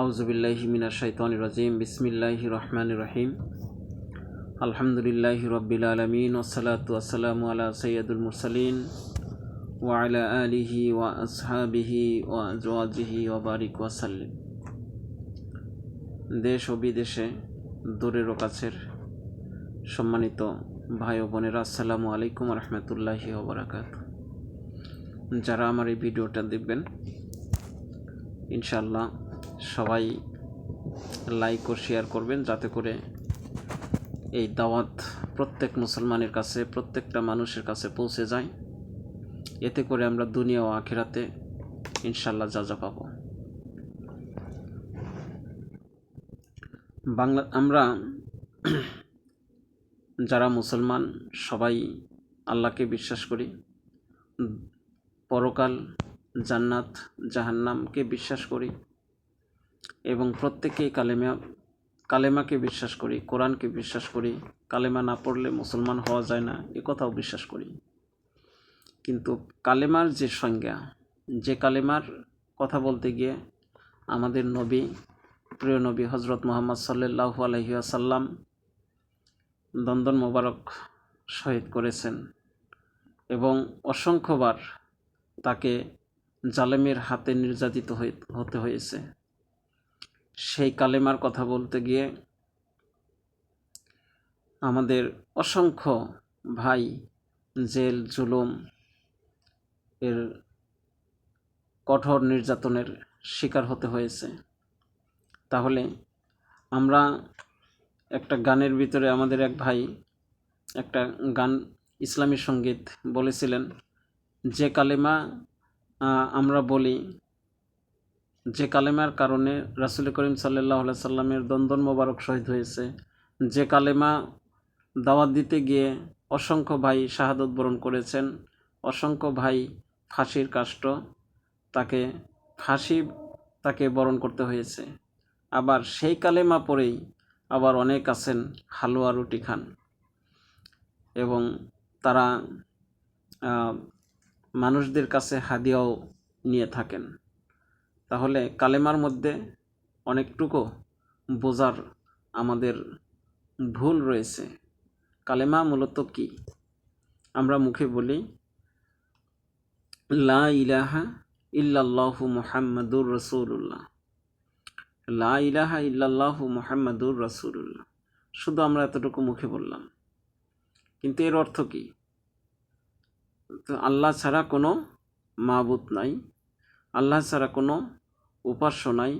আউযুবিল্লাহি মিনাশ শাইতানির রাজিম। বিসমিল্লাহির রহমানির রহিম। আলহামদুলিল্লাহি রাব্বিল আলামিন ওয়াসসালাতু ওয়াসসালামু আলা সাইয়্যিদুল মুরসালিন ওয়া আলা আলিহি ওয়া আসহাবিহি ওয়া আজওয়াজিহি ওয়া বারিক ওয়া সাল্লিম। দেশ ও বিদেশে দূরের ও কাছের সম্মানিত ভাই ও বোনেরা, আসসালামু আলাইকুম ওয়া রাহমাতুল্লাহি ওয়া বারাকাতুহু। যারা আমার এই ভিডিওটা দেখবেন, ইনশাআল্লাহ সবাই লাইক ও শেয়ার করবেন, যাতে করে এই দাওয়াত প্রত্যেক মুসলমানের কাছে, প্রত্যেকটা মানুষের কাছে পৌঁছে যায়। এতে করে আমরা দুনিয়া ও আখিরাতে ইনশাআল্লাহ যা পাবো। আমরা যারা মুসলমান সবাই আল্লাহকে বিশ্বাস করি, পরকাল, জান্নাত, জাহান্নামকে বিশ্বাস করি এবং প্রত্যেকেই কালেমাকে বিশ্বাস করি, কোরআনকে বিশ্বাস করি। কালেমা না পড়লে মুসলমান হওয়া যায় না, এ কথাও বিশ্বাস করি। কিন্তু কালেমার যে সংজ্ঞা, যে কালেমার কথা বলতে গিয়ে আমাদের নবী, প্রিয় নবী হজরত মুহাম্মদ সাল্লাল্লাহু আলাইহি ওয়াসাল্লাম দন্দন মোবারক শহীদ করেছেন এবং অসংখ্যবার তাকে জালেমের হাতে নির্যাতিত হতে হয়েছে। সেই কালেমার কথা বলতে গিয়ে আমাদের অসংখ্য ভাই জেল জুলুম এর কঠোর নির্যাতনের শিকার হতে হয়েছে। তাহলে আমরা একটা গানের ভিতরে আমাদের এক ভাই একটা গান, ইসলামী সঙ্গীত বলেছিলেন, যে কালেমা আমরা বলি, যে কালেমার কারণে রাসূল করিম সাল্লাল্লাহু আলাইহি সাল্লামের দন্দন মোবারক শহীদ হয়েছে, যে কালেমা দাওয়াত দিতে গিয়ে অসংখ্য ভাই শাহাদত বরণ করেছেন, অসংখ্য ভাই ফাঁসির কাষ্ট, তাকে বরণ করতে হয়েছে। আবার সেই কালেমা পড়েই আবার অনেক আছেন হালুয়া রুটি খান এবং তারা মানুষদের কাছে হাদিয়াও নিয়ে থাকেন। তাহলে কালেমার মধ্যে অনেকটুকু বোঝার আমাদের ভুল রয়েছে। কালেমা মূলত কি? আমরা মুখে বলি লা ইলাহা ইল্লাল্লাহু মুহাম্মাদুর রাসূলুল্লাহ, লা ইলাহা ইল্লাল্লাহু মুহাম্মাদুর রাসূলুল্লাহ, শুধু আমরা এতটুকু মুখে বললাম। কিন্তু এর অর্থ কি? তো আল্লাহ ছাড়া কোনো মাবুদ নাই, আল্লাহ ছাড়া কোনো উপাস্য নাই,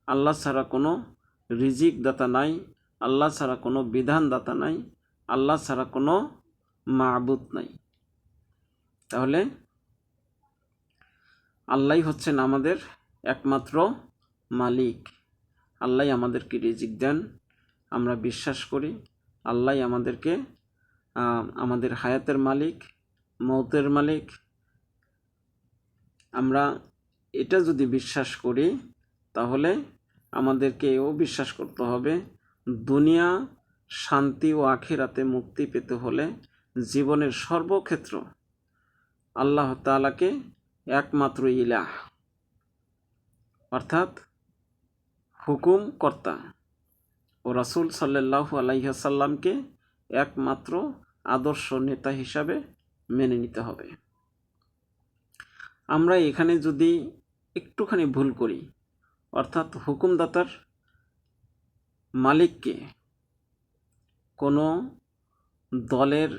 আল্লাহ ছাড়া কোনো রিজিক দাতা নাই, আল্লাহ ছাড়া কোনো বিধান দাতা নাই, আল্লাহ ছাড়া কোনো মাবুদ নাই। তাহলে আল্লাহই হচ্ছেন আমাদের একমাত্র মালিক। আল্লাহই আমাদেরকে রিজিক দেন, আমরা বিশ্বাস করি। আল্লাহই আমাদের হায়াতের মালিক, মৌতের মালিক। আমরা এটা যদি বিশ্বাস করি, তাহলে আমাদেরকে এও বিশ্বাস করতে হবে, দুনিয়া শান্তি ও আখিরাতে মুক্তি পেতে হলে জীবনের সর্বক্ষেত্র আল্লাহ তাআলাকে একমাত্র ইলাহ, অর্থাৎ হুকুম কর্তা ও রাসূল সাল্লাল্লাহু আলাইহি ওয়াসাল্লামকে একমাত্র আদর্শ নেতা হিসাবে মেনে নিতে হবে। আমরা এখানে যদি একটুখানি ভুল করি, অর্থাৎ হুকুমদাতার মালিককে কোনো দলের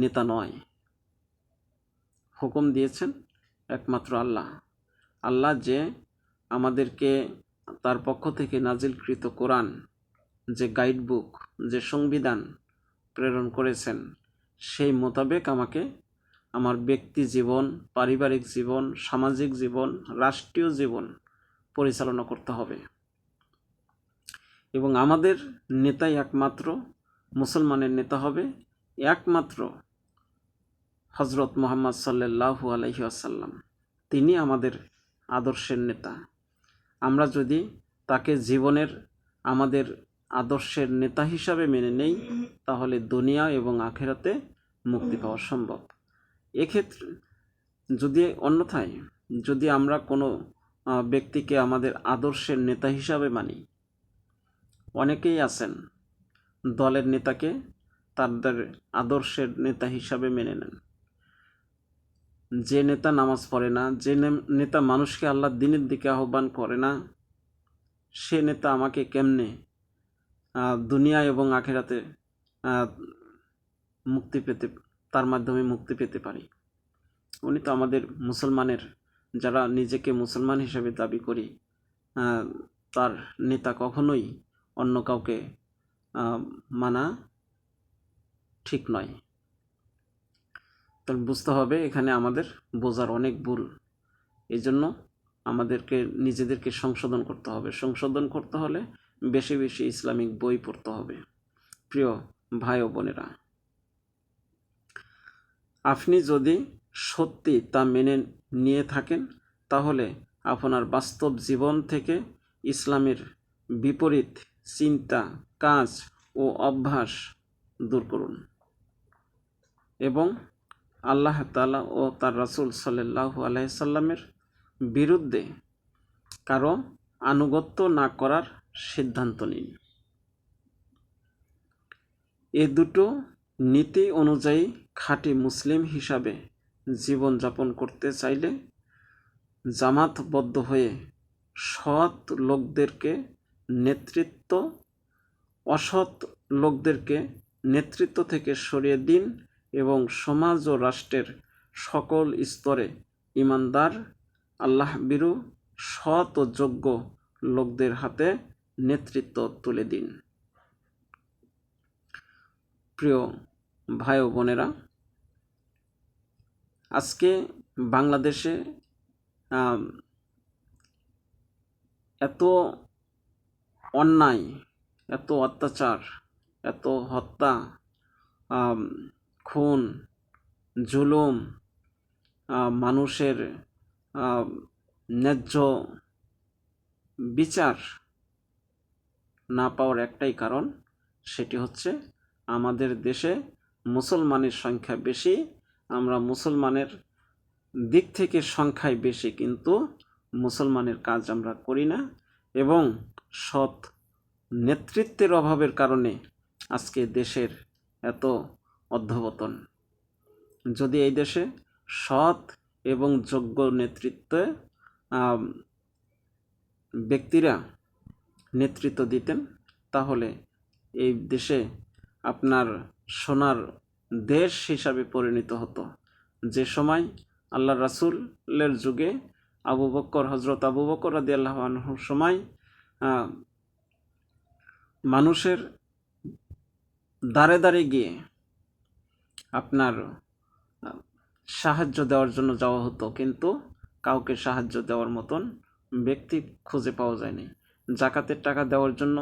নেতা নয়, হুকুম দিয়েছেন একমাত্র আল্লাহ। আল্লাহ যে আমাদেরকে তার পক্ষ থেকে নাজিলকৃত কোরআন, যে গাইড বুক, যে সংবিধান প্রেরণ করেছেন, সেই মোতাবেক আমাকে আমার ব্যক্তি জীবন, পারিবারিক জীবন, সামাজিক জীবন, রাষ্ট্রীয় জীবন পরিচালনা করতে হবে। এবং আমাদের নেতাই একমাত্র, মুসলমানের নেতা হবে একমাত্র হজরত মুহাম্মদ সাল্লাল্লাহু আলাইহি ওয়াসাল্লাম। তিনি আমাদের আদর্শের নেতা। আমরা যদি তাকে আমাদের আদর্শের নেতা হিসাবে মেনে নেই, তাহলে দুনিয়া এবং আখিরাতে মুক্তি পাওয়া সম্ভব। এক্ষেত্রে অন্যথায় যদি আমরা কোনো ব্যক্তিকে আমাদের আদর্শের নেতা হিসাবে মানি। অনেকেই আছেন দলের নেতাকে তাদের আদর্শের নেতা হিসাবে মেনে নেন। যে নেতা নামাজ পড়ে না, যে নেতা মানুষকে আল্লাহর দ্বীনের দিকে আহ্বান করে না, সে নেতা আমাকে কেমনে দুনিয়া এবং আখিরাতে মুক্তি পেতে, তার মাধ্যমে মুক্তি পেতে পারি। উনি তো আমাদের মুসলমানের, যারা নিজেকে মুসলমান হিসেবে দাবি করি, তার নেতা কখনোই অন্য কাউকে মানা ঠিক নয়। তাহলে বুঝতে হবে এখানে আমাদের বোঝার অনেক ভুল। এই জন্য আমাদেরকে নিজেদেরকে সংশোধন করতে হবে। সংশোধন করতে হলে বেশি বেশি ইসলামিক বই পড়তে হবে। প্রিয় ভাই ও বোনেরা, আপনি যদি সত্যি তা মেনে নিয়ে থাকেন, তাহলে আপনার বাস্তব জীবন থেকে ইসলামের বিপরীত চিন্তা, কাজ ও অভ্যাস দূর করুন এবং আল্লাহ তাআলা ও তার রাসূল সাল্লাল্লাহু আলাইহি সাল্লামের বিরুদ্ধে কারো আনুগত্য না করার সিদ্ধান্ত নিন। এ দুটো নীতি অনুযায়ী খাঁটি মুসলিম হিসাবে জীবনযাপন করতে চাইলে জামাতবদ্ধ হয়ে সৎ লোকদেরকে নেতৃত্ব, অসৎ লোকদেরকে নেতৃত্ব থেকে সরিয়ে দিন এবং সমাজ ও রাষ্ট্রের সকল স্তরে ঈমানদার, আল্লাহভীরু, সৎ ও যোগ্য লোকদের হাতে নেতৃত্ব তুলে দিন। প্রিয় ভাই ও বোনেরা, আজকে বাংলাদেশে এত অন্যায়, এত অত্যাচার, এত হত্যা, খুন, জুলুম, মানুষের ন্যায্য বিচার না পাওয়ার একটাই কারণ, সেটি হচ্ছে আমাদের দেশে মুসলমানের সংখ্যা বেশি। আমরা মুসলমানের দিক থেকে সংখ্যায় বেশি, কিন্তু মুসলমানের কাজ আমরা করি না এবং সৎ নেতৃত্বের অভাবের কারণে আজকে দেশের এত অধঃপতন। যদি এই দেশে সৎ এবং যোগ্য নেতৃত্বে ব্যক্তিরা নেতৃত্ব দিতেন, তাহলে এই দেশে আপনার সোনার দেশ হিসাবে পরিণত হতো। যে সময় আল্লাহ রাসূলের যুগে হযরত আবু বকর রাদিয়াল্লাহু আনহুর সময় মানুষের দ্বারে দ্বারে গিয়ে আপনার সাহায্য দেওয়ার জন্য যাওয়া হতো, কিন্তু কাউকে সাহায্য দেওয়ার মতন ব্যক্তি খুঁজে পাওয়া যায়নি। জাকাতের টাকা দেওয়ার জন্য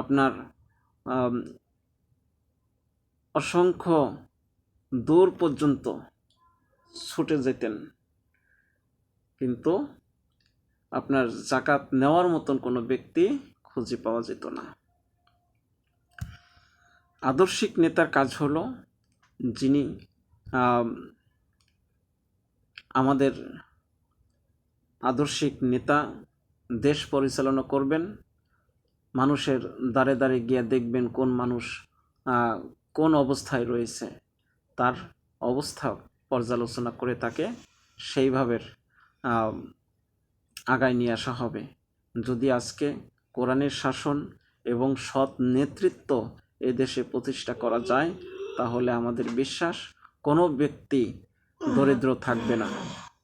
আপনার অসংখ্য দূর পর্যন্ত ছুটে যেতেন, কিন্তু আপনার জাকাত নেওয়ার মতন কোনো ব্যক্তি খুঁজে পাওয়া যেত না। আদর্শিক নেতার কাজ হলো, যিনি আমাদের আদর্শিক নেতা দেশ পরিচালনা করবেন, মানুষের দ্বারে দ্বারে গিয়ে দেখবেন কোন মানুষ কোন অবস্থায় রয়েছে, তার অবস্থা পর্যালোচনা করে তাকে সেইভাবে আগায় নিয়ে আসা হবে। যদি আজকে কোরআনের শাসন এবং সৎ নেতৃত্ব এদেশে প্রতিষ্ঠা করা যায়, তাহলে আমাদের বিশ্বাস কোনো ব্যক্তি দরিদ্র থাকবে না,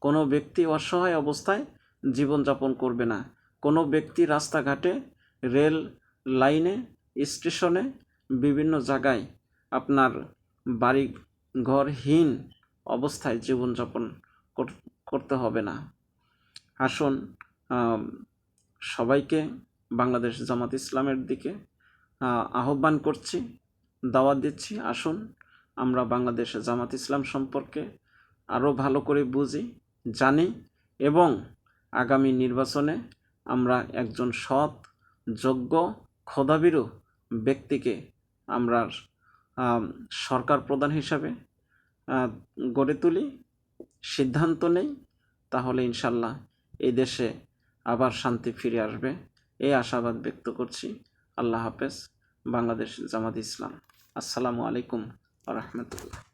কোনো ব্যক্তি অসহায় অবস্থায় জীবনযাপন করবে না, কোনো ব্যক্তি রাস্তাঘাটে, রেল লাইনে, স্টেশনে, বিভিন্ন জায়গায় আপনার বাড়ি ঘরহীন অবস্থায় জীবনযাপন করতে হবে না। আসুন সবাইকে বাংলাদেশ জামাত ইসলামের দিকে আহ্বান করছি, দাওয়াত দিচ্ছি। আসুন আমরা বাংলাদেশ জামাত ইসলাম সম্পর্কে আরও ভালো করে বুঝি, জানি এবং আগামী নির্বাচনে আমরা একজন সৎ, যোগ্য, খোদাভীরু ব্যক্তিকে আমরা সরকার প্রধান হিসাবে গড়ে তুলি, সিদ্ধান্ত নেই। তাহলে ইনশাল্লাহ এই দেশে আবার শান্তি ফিরে আসবে এই আশাবাদ ব্যক্ত করছি। আল্লাহ হাফেজ। বাংলাদেশ জামাত ইসলাম। আসসালামু আলাইকুম ওয়া রাহমাতুল্লাহ।